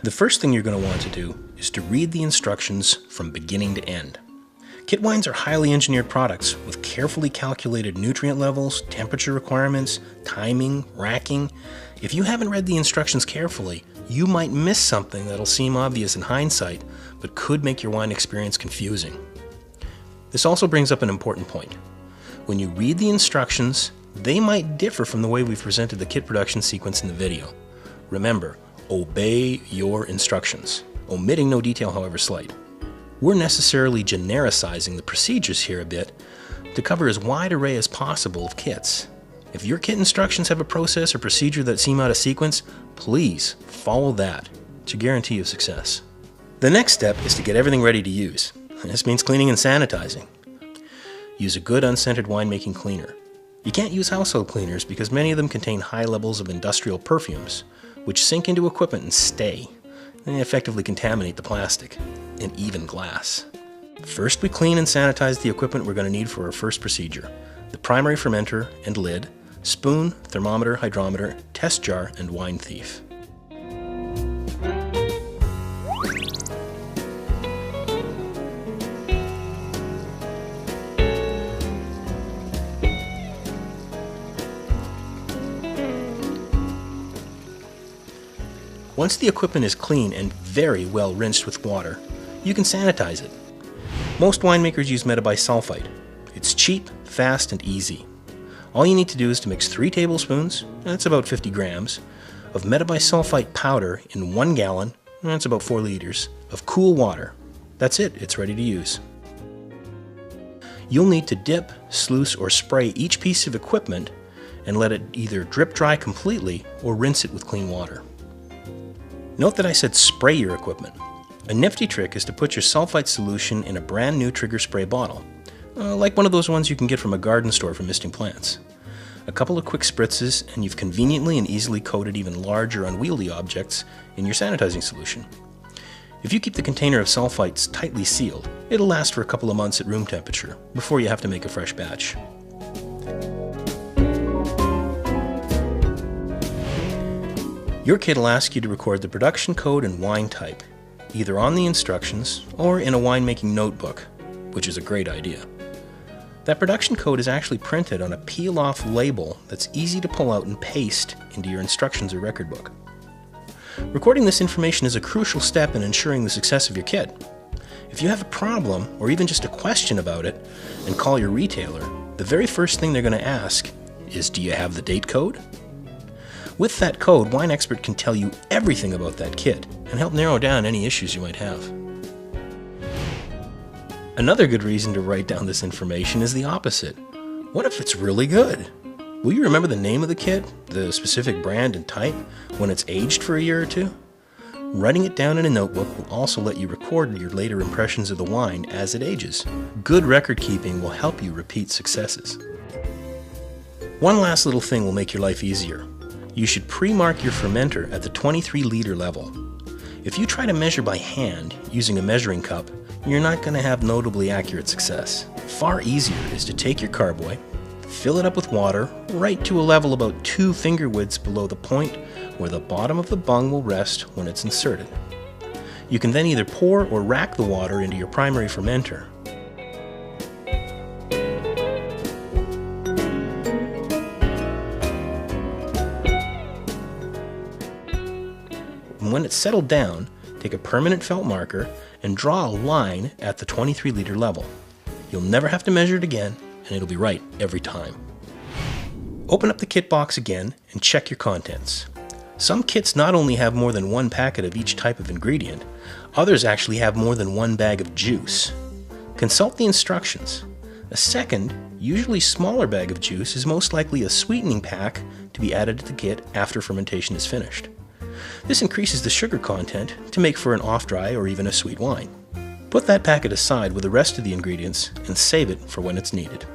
The first thing you're going to want to do is to read the instructions from beginning to end. Kit wines are highly engineered products with carefully calculated nutrient levels, temperature requirements, timing, racking. If you haven't read the instructions carefully, you might miss something that'll seem obvious in hindsight, but could make your wine experience confusing. This also brings up an important point. When you read the instructions, they might differ from the way we've presented the kit production sequence in the video. Remember, obey your instructions, omitting no detail however slight. We're necessarily genericizing the procedures here a bit to cover as wide array as possible of kits. If your kit instructions have a process or procedure that seem out of sequence, please follow that. It's a guarantee of success. The next step is to get everything ready to use. This means cleaning and sanitizing. Use a good unscented winemaking cleaner. You can't use household cleaners because many of them contain high levels of industrial perfumes, which sink into equipment and stay. They effectively contaminate the plastic, and even glass. First, we clean and sanitize the equipment we're going to need for our first procedure: the primary fermenter and lid, spoon, thermometer, hydrometer, test jar, and wine thief. Once the equipment is clean and very well rinsed with water, you can sanitize it. Most winemakers use metabisulfite. It's cheap, fast, and easy. All you need to do is to mix 3 tablespoons, that's about 50 grams, of metabisulfite powder in 1 gallon, that's about 4 liters, of cool water. That's it, it's ready to use. You'll need to dip, sluice, or spray each piece of equipment and let it either drip dry completely or rinse it with clean water. Note that I said spray your equipment. A nifty trick is to put your sulfite solution in a brand new trigger spray bottle, like one of those ones you can get from a garden store for misting plants. A couple of quick spritzes and you've conveniently and easily coated even large or unwieldy objects in your sanitizing solution. If you keep the container of sulfites tightly sealed, it'll last for a couple of months at room temperature before you have to make a fresh batch. Your kit will ask you to record the production code and wine type, either on the instructions or in a winemaking notebook, which is a great idea. That production code is actually printed on a peel-off label that's easy to pull out and paste into your instructions or record book. Recording this information is a crucial step in ensuring the success of your kit. If you have a problem or even just a question about it and call your retailer, the very first thing they're going to ask is, do you have the date code? With that code, WineXpert can tell you everything about that kit and help narrow down any issues you might have. Another good reason to write down this information is the opposite. What if it's really good? Will you remember the name of the kit, the specific brand and type, when it's aged for a year or two? Writing it down in a notebook will also let you record your later impressions of the wine as it ages. Good record keeping will help you repeat successes. One last little thing will make your life easier. You should pre-mark your fermenter at the 23-liter level. If you try to measure by hand using a measuring cup, you're not going to have notably accurate success. Far easier is to take your carboy, fill it up with water right to a level about 2 finger widths below the point where the bottom of the bung will rest when it's inserted. You can then either pour or rack the water into your primary fermenter. When it's settled down, take a permanent felt marker and draw a line at the 23-liter level. You'll never have to measure it again, and it'll be right every time. Open up the kit box again and check your contents. Some kits not only have more than 1 packet of each type of ingredient, others actually have more than 1 bag of juice. Consult the instructions. A second, usually smaller bag of juice is most likely a sweetening pack to be added to the kit after fermentation is finished. This increases the sugar content to make for an off-dry or even a sweet wine. Put that packet aside with the rest of the ingredients and save it for when it's needed.